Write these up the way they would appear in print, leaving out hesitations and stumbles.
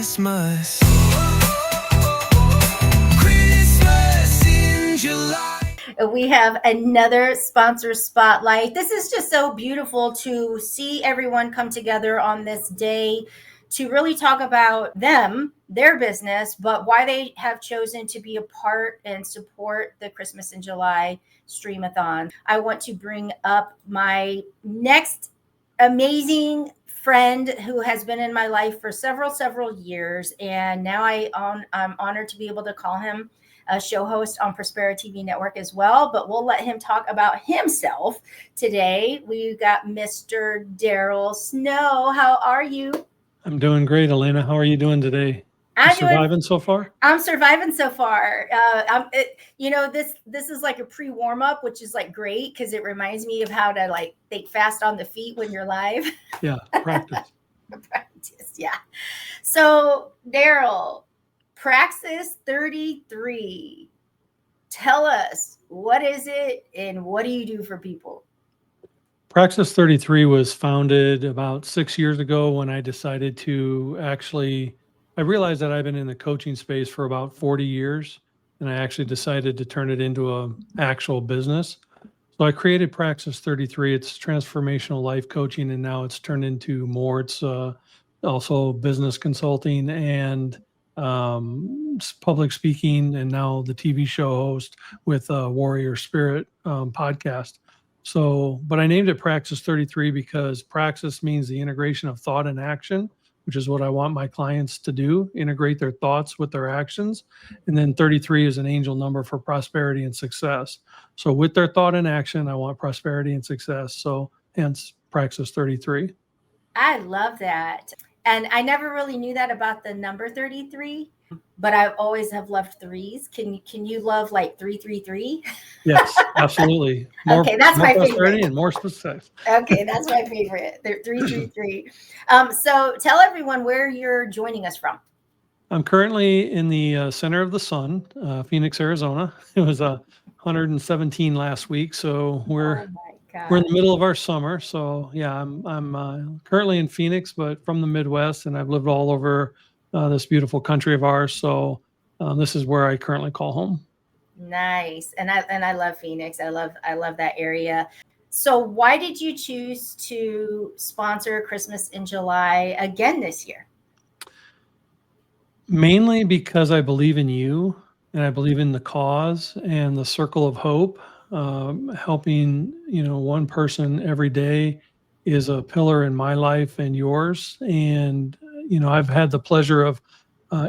Christmas. Christmas in July. We have another sponsor spotlight. This is just so beautiful to see everyone come together on this day to really talk about them, their business, but why they have chosen to be a part and support the Christmas in July Streamathon. I want to bring up my next amazing friend who has been in my life for several years, and now I'm honored to be able to call him a show host on Prospera TV network as well, but we'll let him talk about himself today. We've got Mr. Daryl Snow. How are you? I'm doing great, Elena. How are you doing today? You surviving so far? I'm surviving so far. This is like a pre-warm up, which is like great because it reminds me of how to like think fast on the feet when you're live. Yeah, practice. Practice, yeah. So, Daryl, Praxis 33. Tell us, what is it and what do you do for people? Praxis 33 was founded about 6 years ago when I decided to I realized that I've been in the coaching space for about 40 years, and I actually decided to turn it into an actual business. So I created Praxis 33. It's transformational life coaching, and now it's turned into more. It's also business consulting and public speaking, and now the TV show host with Warrior Spirit podcast. So, but I named it Praxis 33 because Praxis means the integration of thought and action, which is what I want my clients to do, integrate their thoughts with their actions. And then 33 is an angel number for prosperity and success. So with their thought and action, I want prosperity and success. So hence Praxis 33. I love that. And I never really knew that about the number 33, but I always have loved threes. Can you love like 333? Yes, absolutely. Okay, that's my favorite. And more specific. Okay, that's my favorite. 333. So tell everyone where you're joining us from. I'm currently in the center of the sun, Phoenix, Arizona. It was 117 last week, so we're in the middle of our summer. So yeah, I'm currently in Phoenix, but from the Midwest, and I've lived all over this beautiful country of ours. So this is where I currently call home. Nice, and I love Phoenix. I love that area. So why did you choose to sponsor Christmas in July again this year? Mainly because I believe in you, and I believe in the cause and the circle of hope. Helping one person every day is a pillar in my life and yours. And I've had the pleasure of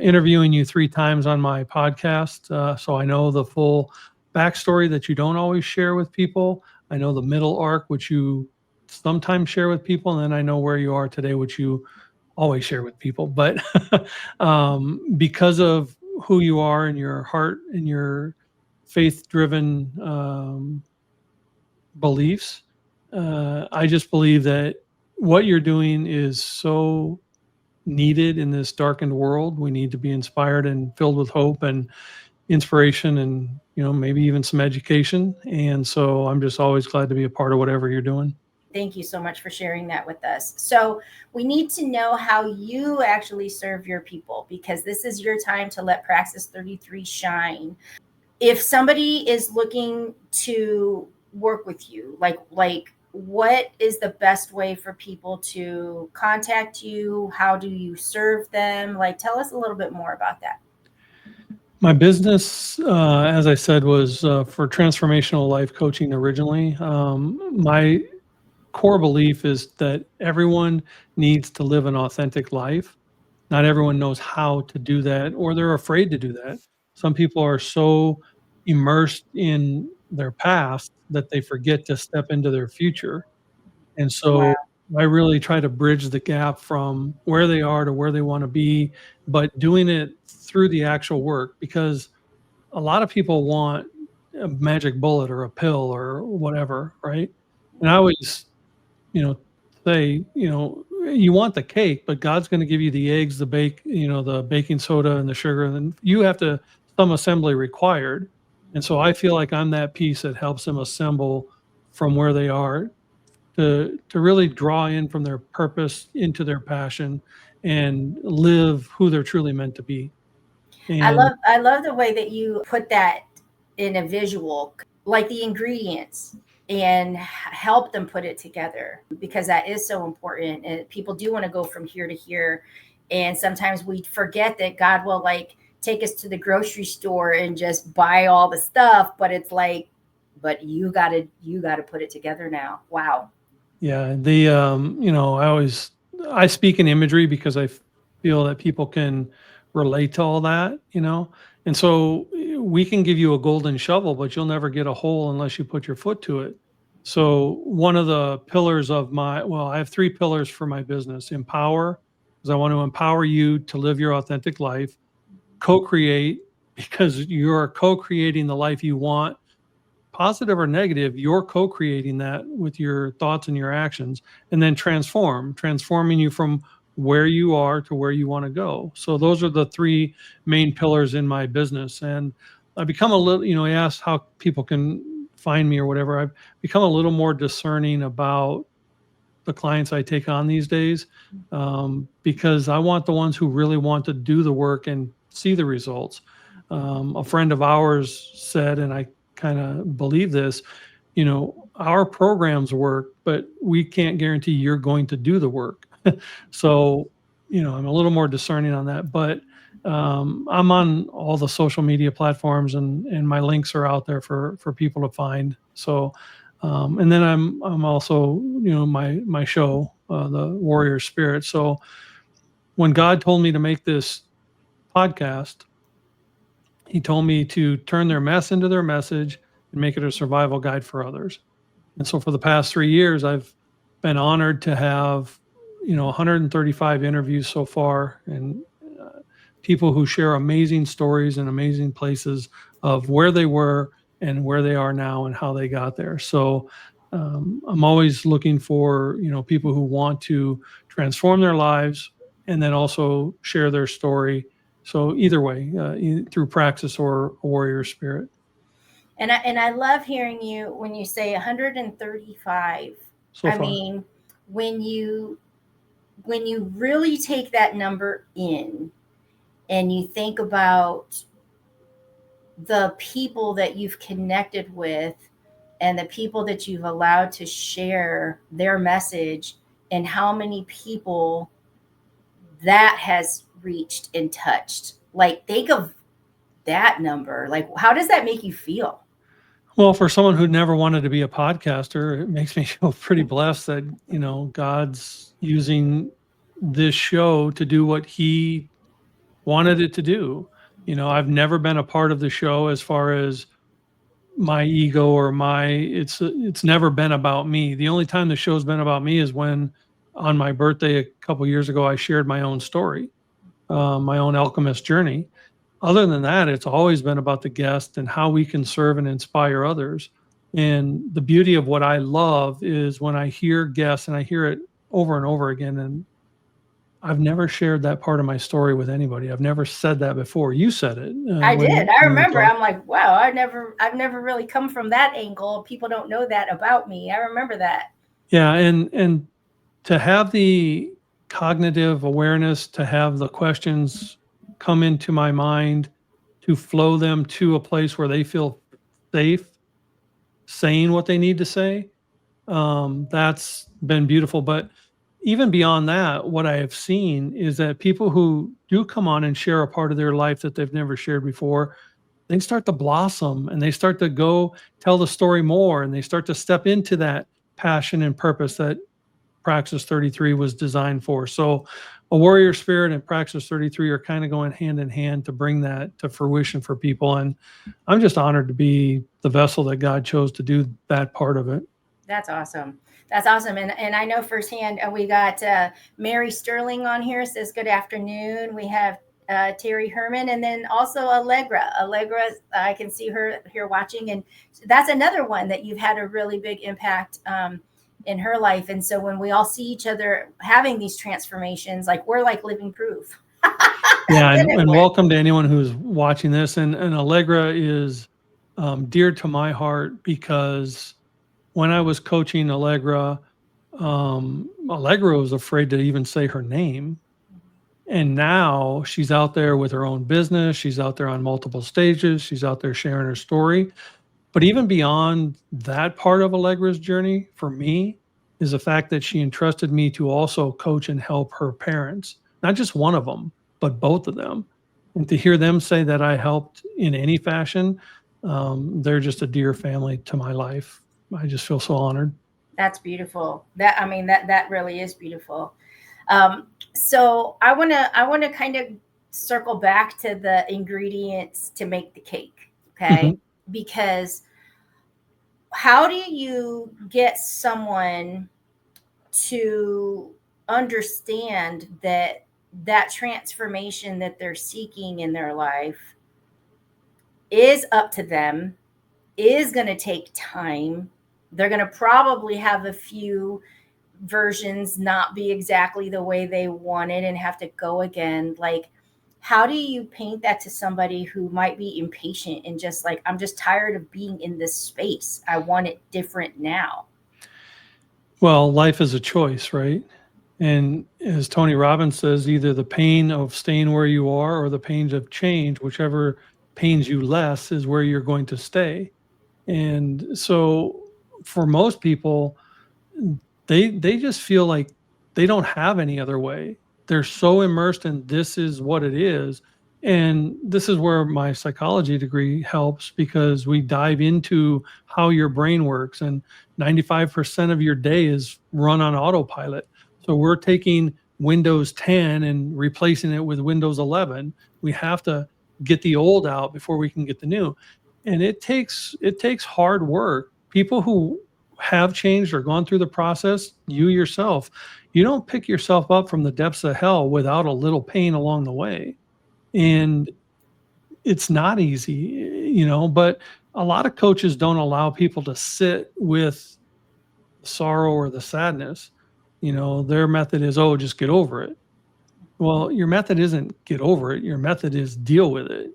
interviewing you 3 times on my podcast, so I know the full backstory that you don't always share with people. I know the middle arc, which you sometimes share with people, and then I know where you are today, which you always share with people. But because of who you are and your heart and your faith-driven beliefs, I just believe that what you're doing is so needed in this darkened world. We need to be inspired and filled with hope and inspiration and, maybe even some education. And so I'm just always glad to be a part of whatever you're doing. Thank you so much for sharing that with us. So we need to know how you actually serve your people, because this is your time to let Praxis 33 shine. If somebody is looking to work with you, like what is the best way for people to contact you? How do you serve them? Tell us a little bit more about that. My business, as I said, was for transformational life coaching originally. My core belief is that everyone needs to live an authentic life. Not everyone knows how to do that, or they're afraid to do that. Some people are so immersed in their past that they forget to step into their future. And so I really try to bridge the gap from where they are to where they want to be, but doing it through the actual work, because a lot of people want a magic bullet or a pill or whatever, right? And I always, say, you want the cake, but God's going to give you the eggs, the the baking soda and the sugar, and then you have to some assembly required. And so I feel like I'm that piece that helps them assemble from where they are to really draw in from their purpose into their passion and live who they're truly meant to be. I And love the way that you put that in a visual, like the ingredients, and help them put it together, because that is so important. And people do want to go from here to here, and sometimes we forget that God will like take us to the grocery store and just buy all the stuff, but it's like, but you got to put it together now. Wow. yeah, I speak in imagery because I feel that people can relate to all that, and so we can give you a golden shovel, but you'll never get a hole unless you put your foot to it. So one of the pillars of I have three pillars for my business: empower, because I want to empower you to live your authentic life; co-create, because you're co-creating the life you want, positive or negative, you're co-creating that with your thoughts and your actions. And then transforming you from where you are to where you want to go. So those are the three main pillars in my business. And I become a little, I asked how people can find me or whatever. I've become a little more discerning about the clients I take on these days, because I want the ones who really want to do the work and see the results. A friend of ours said, and I kind of believe this, our programs work, but we can't guarantee you're going to do the work. So, I'm a little more discerning on that, but I'm on all the social media platforms, and my links are out there for people to find. So, and then I'm also, my show, the Warrior Spirit. So when God told me to make this podcast, He told me to turn their mess into their message and make it a survival guide for others. And so for the past 3 years, I've been honored to have, 135 interviews so far, and people who share amazing stories and amazing places of where they were and where they are now and how they got there. So I'm always looking for, people who want to transform their lives and then also share their story. So either way, through Praxis or a Warrior Spirit. And I love hearing you when you say 135. So I far. mean, when you really take that number in and you think about the people that you've connected with and the people that you've allowed to share their message, and how many people that has reached and touched. Like, think of that number. Like, how does that make you feel? Well, for someone who never wanted to be a podcaster, it makes me feel pretty blessed that, God's using this show to do what He wanted it to do. I've never been a part of the show as far as my ego or it's never been about me. The only time the show's been about me is when on my birthday a couple years ago I shared my own story, my own alchemist journey. Other than that, it's always been about the guest and how we can serve and inspire others. And the beauty of what I love is when I hear guests, and I hear it over and over again, and I've never shared that part of my story with anybody. I've never said that before. You said it I did. I when we remember. talked. I'm like, wow, I've never really come from that angle. People don't know that about me. I remember that. Yeah, and to have the cognitive awareness, to have the questions come into my mind, to flow them to a place where they feel safe saying what they need to say, that's been beautiful. But even beyond that, what I have seen is that people who do come on and share a part of their life that they've never shared before, they start to blossom and they start to go tell the story more, and they start to step into that passion and purpose that Praxis 33 was designed for. So a Warrior Spirit and Praxis 33 are kind of going hand in hand to bring that to fruition for people. And I'm just honored to be the vessel that God chose to do that part of it. That's awesome. That's awesome. And I know firsthand, we got Mary Sterling on here, says good afternoon. We have Terry Herman, and then also Allegra. Allegra, I can see her here watching. And that's another one that you've had a really big impact in her life. And so when we all see each other having these transformations, like, we're like living proof. Yeah, That it and works. welcome to anyone who's watching this. And Allegra is dear to my heart because when I was coaching Allegra, Allegra was afraid to even say her name. And now she's out there with her own business. She's out there on multiple stages. She's out there sharing her story. But even beyond that part of Allegra's journey, for me, is the fact that she entrusted me to also coach and help her parents, not just one of them, but both of them. And to hear them say that I helped in any fashion, they're just a dear family to my life. I just feel so honored. That's beautiful. That, I mean, that really is beautiful. So I want to kind of circle back to the ingredients to make the cake, okay? Mhm. Because how do you get someone to understand that that transformation that they're seeking in their life is up to them, is going to take time. They're going to probably have a few versions not be exactly the way they wanted and have to go again. Like, how do you paint that to somebody who might be impatient and just like, I'm just tired of being in this space, I want it different now? Well, life is a choice, right? And as Tony Robbins says, either the pain of staying where you are or the pains of change, whichever pains you less, is where you're going to stay. And so for most people, they just feel like they don't have any other way. They're so immersed in this is what it is. And this is where my psychology degree helps, because we dive into how your brain works, and 95% of your day is run on autopilot. So we're taking Windows 10 and replacing it with Windows 11. We have to get the old out before we can get the new. And it takes hard work. People who have changed or gone through the process, you yourself, you don't pick yourself up from the depths of hell without a little pain along the way. And it's not easy, but a lot of coaches don't allow people to sit with sorrow or the sadness. Their method is, oh, just get over it. Well, your method isn't get over it. Your method is deal with it.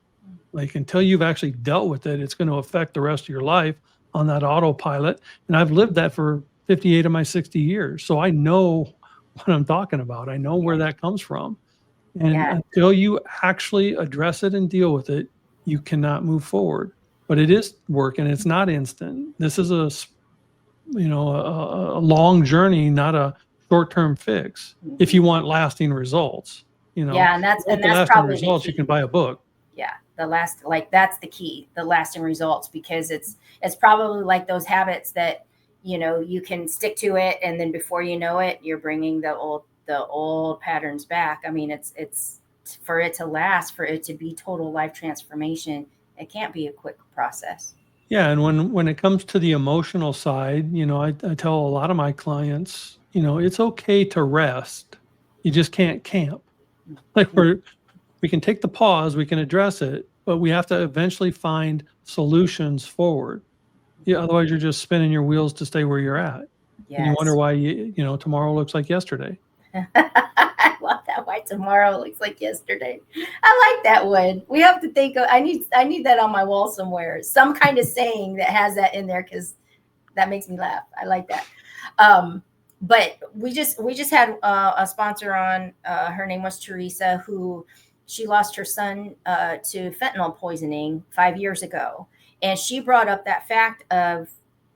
Like, until you've actually dealt with it, it's going to affect the rest of your life on that autopilot. And I've lived that for 58 of my 60 years. So I know what I'm talking about. I know where Yeah. that comes from. And Yeah. until you actually address it and deal with it, you cannot move forward. But it is work, and it's not instant. This is a long journey, not a short-term fix. If you want lasting results, Yeah. And if you that's, want and the that's lasting probably the results, you can key. buy a book. Yeah. The last, like, that's the key, the lasting results, because it's probably like those habits that, you can stick to it. And then before you know it, you're bringing the old patterns back. I mean, it's for it to last, for it to be total life transformation. It can't be a quick process. Yeah, and when it comes to the emotional side, I tell a lot of my clients, it's okay to rest. You just can't camp. Like, we can take the pause, we can address it, but we have to eventually find solutions forward. Yeah, otherwise you're just spinning your wheels to stay where you're at. And you wonder Yes. why tomorrow looks like yesterday. I love that. Why tomorrow looks like yesterday. I like that one. We have to think of, I need that on my wall somewhere. Some kind of saying that has that in there, because that makes me laugh. I like that. Um, but we just had a sponsor on. Her name was Teresa, who she lost her son to fentanyl poisoning 5 years ago, and she brought up that fact of,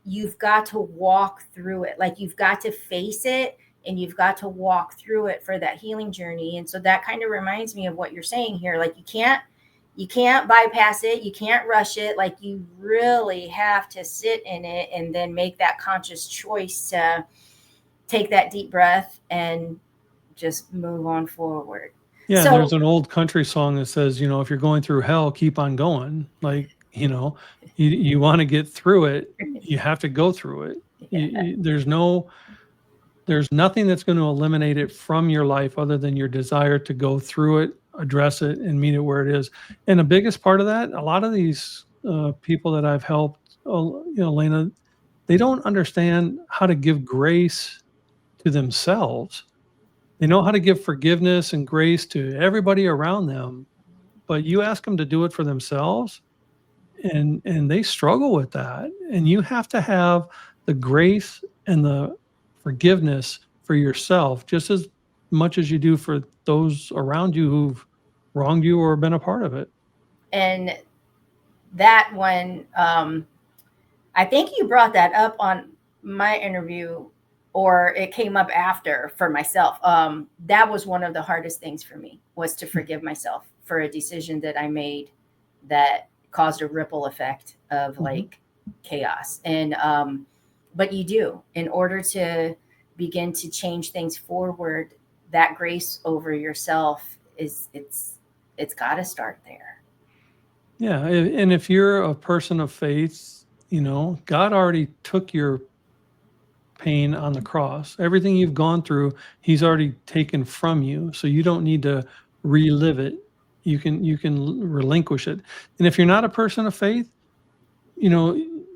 you've got to walk through it, like, you've got to face it, and you've got to walk through it for that healing journey. And so that kind of reminds me of what you're saying here. Like, you can't bypass it, you can't rush it. Like, you really have to sit in it and then make that conscious choice to take that deep breath and just move on forward. Yeah, and there's So an old country song that says, if you're going through hell, keep on going. Like, you want to get through it, you have to go through it. There's nothing that's going to eliminate it from your life other than your desire to go through it, address it, and meet it where it is. And the biggest part of that, a lot of these people that I've helped, Lena, they don't understand how to give grace to themselves. They know how to give forgiveness and grace to everybody around them, but you ask them to do it for themselves, and they struggle with that. And you have to have the grace and the forgiveness for yourself, just as much as you do for those around you who've wronged you or been a part of it. And that one, I think you brought that up on my interview, or it came up after for myself. That was one of the hardest things for me, was to forgive myself for a decision that I made that caused a ripple effect of like chaos. And but you do, in order to begin to change things forward, that grace over yourself it's got to start there. Yeah, and if you're a person of faith, God already took your pain on the cross. Everything you've gone through, he's already taken from you. So you don't need to relive it. You can relinquish it. And if you're not a person of faith,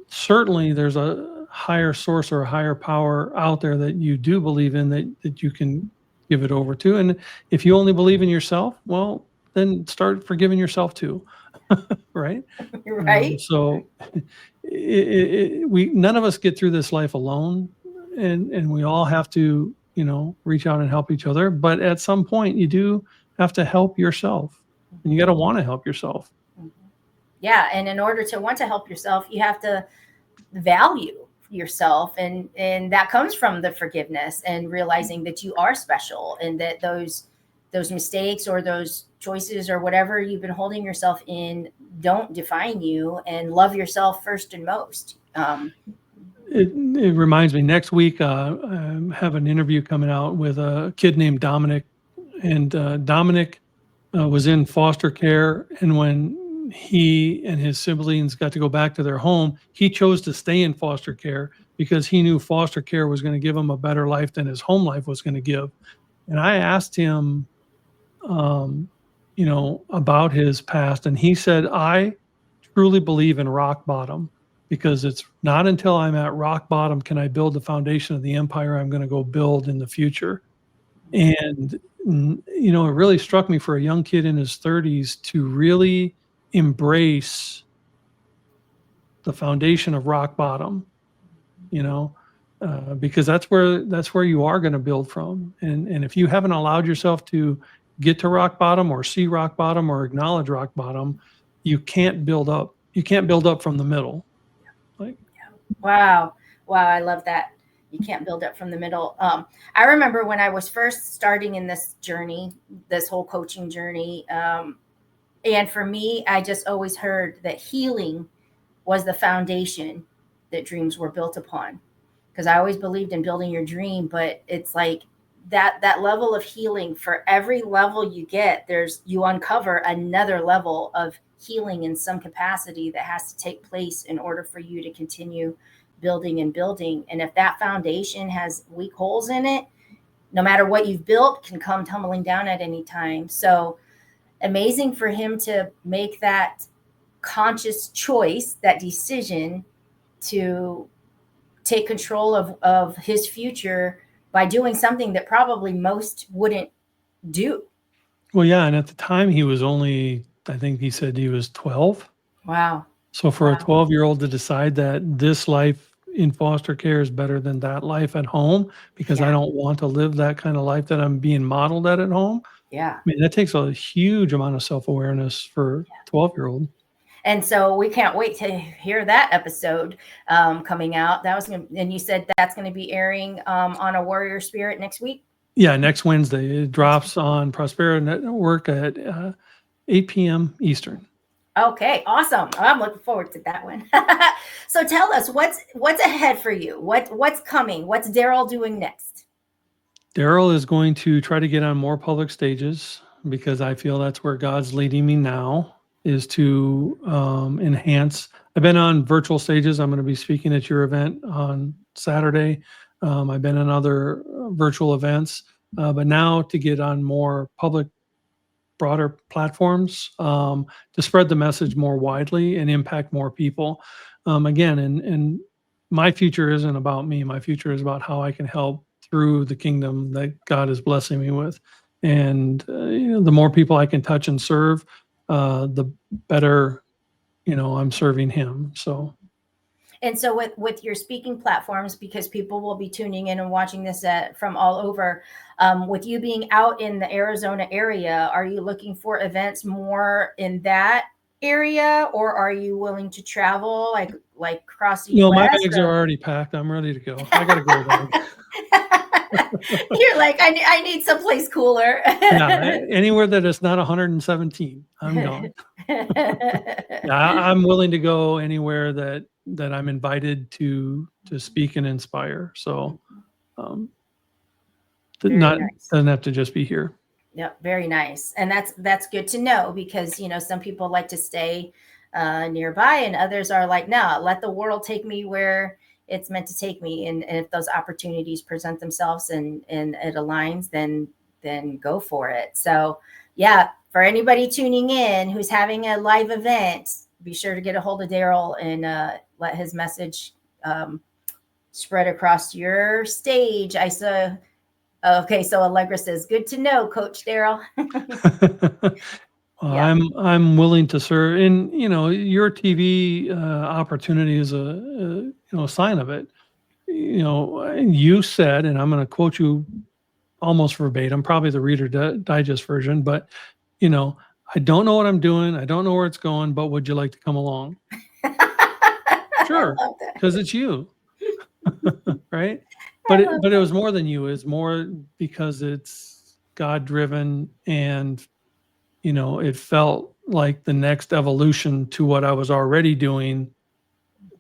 certainly there's a higher source or a higher power out there that you do believe in, that you can give it over to. And if you only believe in yourself, well, then start forgiving yourself too. Right? Right? So we none of us get through this life alone, and we all have to reach out and help each other. But at some point, you do have to help yourself, and you got to want to help yourself. Yeah, and in order to want to help yourself, you have to value yourself, and that comes from the forgiveness and realizing that you are special, and that those mistakes or those choices or whatever you've been holding yourself in don't define you, and love yourself first and most. It reminds me, next week I have an interview coming out with a kid named Dominic, and Dominic was in foster care, and when he and his siblings got to go back to their home, he chose to stay in foster care because he knew foster care was going to give him a better life than his home life was going to give. And I asked him, about his past, and he said, I truly believe in rock bottom, because it's not until I'm at rock bottom can I build the foundation of the empire I'm going to go build in the future. And it really struck me, for a young kid in his 30s to really embrace the foundation of rock bottom, because that's where you are going to build from. And if you haven't allowed yourself to get to rock bottom, or see rock bottom, or acknowledge rock bottom, you can't build up. You can't build up from the middle. Wow, I love that. You can't build up from the middle. I remember when I was first starting in this journey, this whole coaching journey, and for me, I just always heard that healing was the foundation that dreams were built upon, because I always believed in building your dream. But it's like that level of healing, for every level you get, you uncover another level of healing in some capacity that has to take place in order for you to continue building and building. And if that foundation has weak holes in it, no matter what you've built can come tumbling down at any time. So amazing for him to make that conscious choice, that decision to take control of his future by doing something that probably most wouldn't do. Well, yeah, and at the time he was only, I think he said he was 12. Wow. So for a Wow. 12-year-old to decide that this life in foster care is better than that life at home, because I Yeah. don't want to live that kind of life that I'm being modeled at home. Yeah. I mean, that takes a huge amount of self-awareness for a 12-year-old. And so we can't wait to hear that episode coming out. And you said that's going to be airing on A Warrior Spirit next week? Yeah, next Wednesday. It drops on Prospera Network at 8 p.m. Eastern. Okay, awesome. I'm looking forward to that one. So tell us, what's ahead for you? What's coming? What's Daryl doing next? Daryl is going to try to get on more public stages, because I feel that's where God's leading me now, is to enhance. I've been on virtual stages. I'm going to be speaking at your event on Saturday. I've been on other virtual events, but now to get on more public, broader platforms, to spread the message more widely and impact more people. Again, and my future isn't about me. My future is about how I can help through the kingdom that God is blessing me with. And the more people I can touch and serve, the better, I'm serving Him. So. And so with your speaking platforms, because people will be tuning in and watching this from all over, with you being out in the Arizona area, are you looking for events more in that area, or are you willing to travel like across the No, my US? bags are already packed. I'm ready to go. I got a go bag. You're like, I need someplace cooler. Yeah, anywhere that it's not 117, I'm gone. Yeah, I'm willing to go anywhere that I'm invited to speak and inspire. So, um, Very not nice. doesn't have to just be here. Yep, very nice. And that's good to know, because some people like to stay nearby, and others are like, no, let the world take me where it's meant to take me. And if those opportunities present themselves and it aligns, then go for it. So yeah, for anybody tuning in who's having a live event, be sure to get a hold of Daryl and let his message spread across your stage. I saw. Okay, so Allegra says, "Good to know, Coach Daryl." Well, Yeah. I'm willing to serve, and your TV opportunity is a sign of it. You said, and I'm going to quote you almost verbatim, probably the Reader Digest version, but I don't know what I'm doing. I don't know where it's going, but would you like to come along? I Sure, love that. because it's you, right? I But it, love but it that. was more than you. It's more because it's God driven, and it felt like the next evolution to what I was already doing,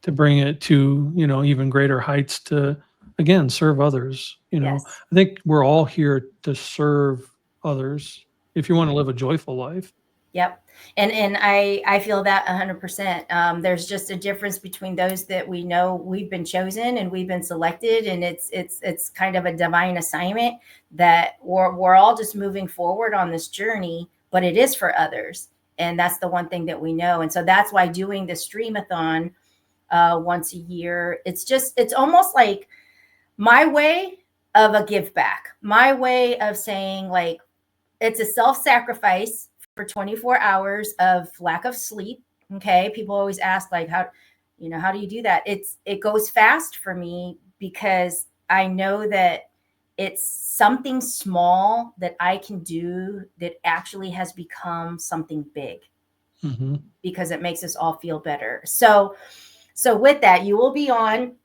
to bring it to even greater heights, to again serve others. Yes. I think we're all here to serve others if you want to live a joyful life. Yep. And I feel that 100%. There's just a difference between those that we know we've been chosen and we've been selected, and it's kind of a divine assignment that we're all just moving forward on this journey, but it is for others. And that's the one thing that we know. And so that's why doing the streamathon once a year, it's almost like my way of a give back, my way of saying, like, it's a self-sacrifice for 24 hours of lack of sleep. Okay. People always ask, like, how do you do that? It goes fast for me because I know that it's something small that I can do that actually has become something big, Mm-hmm. because it makes us all feel better. So with that, you will be on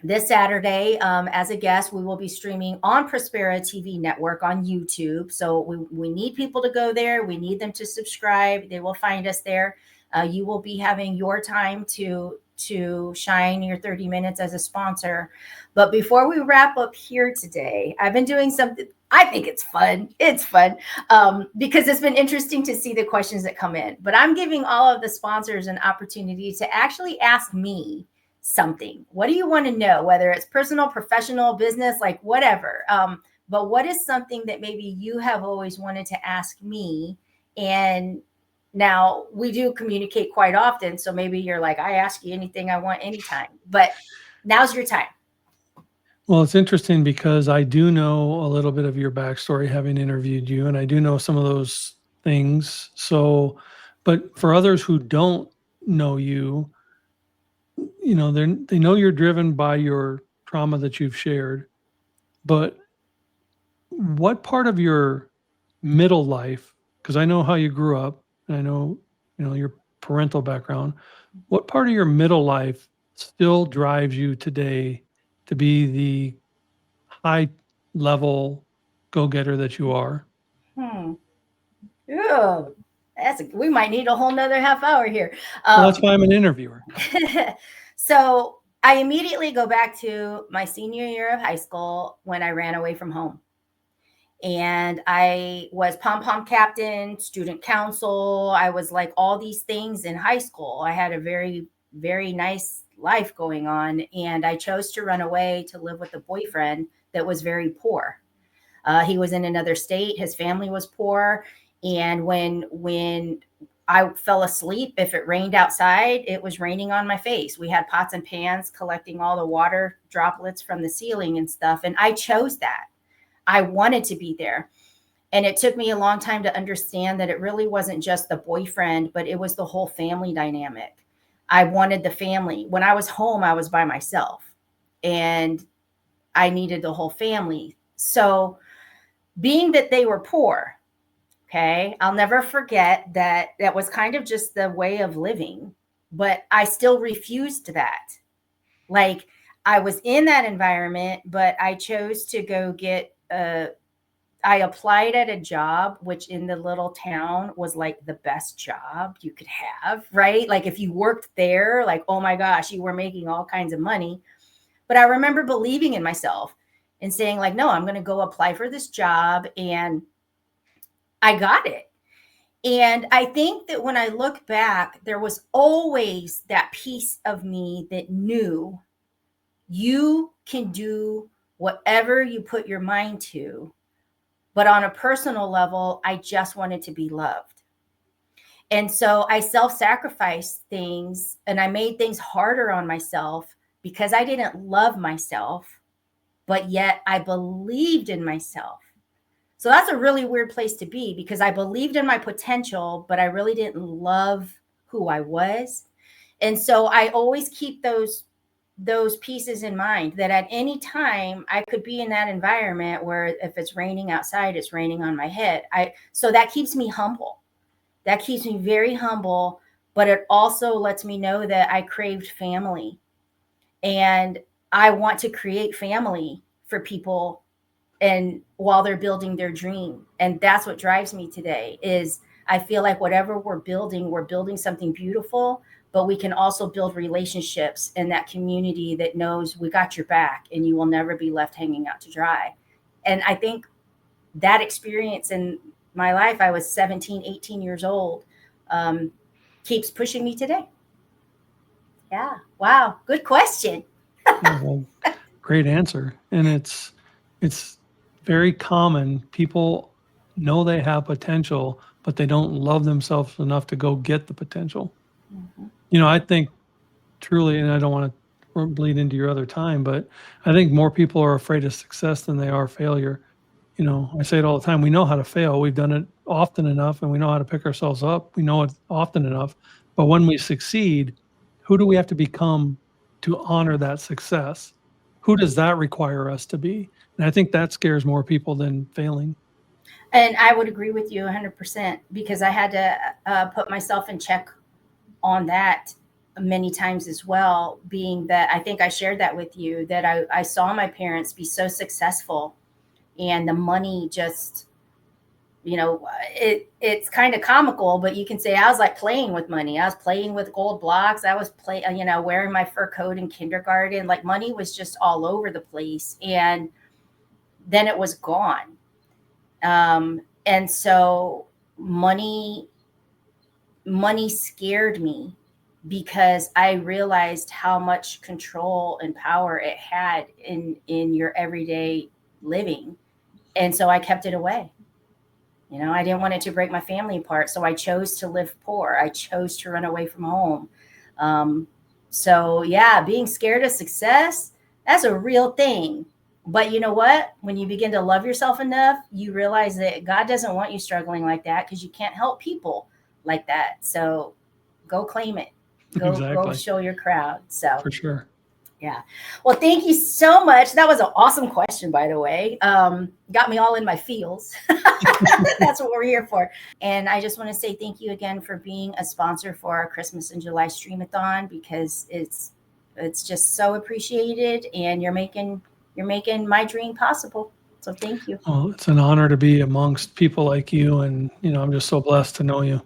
this Saturday as a guest. We will be streaming on Prospera TV network on YouTube. So we need people to go there. We need them to subscribe. They will find us there. You will be having your time to shine, your 30 minutes as a sponsor. But before we wrap up here today, I've been doing something. I think it's fun. It's fun because it's been interesting to see the questions that come in. But I'm giving all of the sponsors an opportunity to actually ask me something. What do you want to know? Whether it's personal, professional, business, like whatever. But what is something that maybe you have always wanted to ask me? And now we do communicate quite often. So maybe you're like, I ask you anything I want anytime. But now's your time. Well, it's interesting because I do know a little bit of your backstory, having interviewed you, and I do know some of those things. So, but for others who don't know you, they know you're driven by your trauma that you've shared. But what part of your middle life, because I know how you grew up, and I know your parental background, what part of your middle life still drives you today to be the high level go-getter that you are? Hmm. Oh, we might need a whole nother half hour here. Well, that's why I'm an interviewer. So I immediately go back to my senior year of high school when I ran away from home. And I was pom pom captain, student council. I was like all these things in high school. I had a very, very nice life going on. And I chose to run away to live with a boyfriend that was very poor. He was in another state. His family was poor. And when I fell asleep, if it rained outside, it was raining on my face. We had pots and pans collecting all the water droplets from the ceiling and stuff. And I chose that. I wanted to be there. And it took me a long time to understand that it really wasn't just the boyfriend, but it was the whole family dynamic. I wanted the family. When I was home, I was by myself, and I needed the whole family. So being that they were poor, okay, I'll never forget that that was kind of just the way of living, but I still refused that. Like, I was in that environment, but I chose to go get I applied at a job, which in the little town was like the best job you could have, right? Like, if you worked there, like, oh my gosh, you were making all kinds of money. But I remember believing in myself and saying, like, no, I'm going to go apply for this job. And I got it. And I think that when I look back, there was always that piece of me that knew you can do whatever you put your mind to. But on a personal level, I just wanted to be loved. And so I self-sacrificed things, and I made things harder on myself because I didn't love myself, but yet I believed in myself. So that's a really weird place to be, because I believed in my potential, but I really didn't love who I was. And so I always keep those pieces in mind, that at any time I could be in that environment where if it's raining outside, it's raining on my head. So that keeps me humble. That keeps me very humble, but it also lets me know that I craved family, and I want to create family for people, and while they're building their dream. And that's what drives me today. Is I feel like whatever we're building something beautiful, but we can also build relationships in that community that knows we got your back and you will never be left hanging out to dry. And I think that experience in my life, I was 17, 18 years old, keeps pushing me today. Yeah. Wow. Good question. Yeah, well, great answer. And it's very common. People know they have potential, but they don't love themselves enough to go get the potential. Mhm. I think truly, and I don't want to bleed into your other time, but I think more people are afraid of success than they are failure. I say it all the time. We know how to fail. We've done it often enough, and we know how to pick ourselves up. We know it often enough. But when we succeed, who do we have to become to honor that success? Who does that require us to be? And I think that scares more people than failing. And I would agree with you 100%, because I had to put myself in check on that many times as well, being that I think I shared that with you, that I saw my parents be so successful, and the money just, it's kind of comical, but you can say I was like playing with money. I was playing with gold blocks. I was wearing my fur coat in kindergarten. Like, money was just all over the place. And then it was gone. And so money scared me, because I realized how much control and power it had in your everyday living. And so I kept it away. I didn't want it to break my family apart. So I chose to live poor. I chose to run away from home. So yeah, being scared of success, that's a real thing. But you know what? When you begin to love yourself enough, you realize that God doesn't want you struggling like that, because you can't help people like that. So go claim it. Go Exactly. show your crowd. So For sure. yeah. Well, thank you so much. That was an awesome question, by the way. Got me all in my feels. That's what we're here for. And I just want to say thank you again for being a sponsor for our Christmas in July Streamathon, because it's just so appreciated, and you're making my dream possible. So thank you. Well, it's an honor to be amongst people like you, and I'm just so blessed to know you.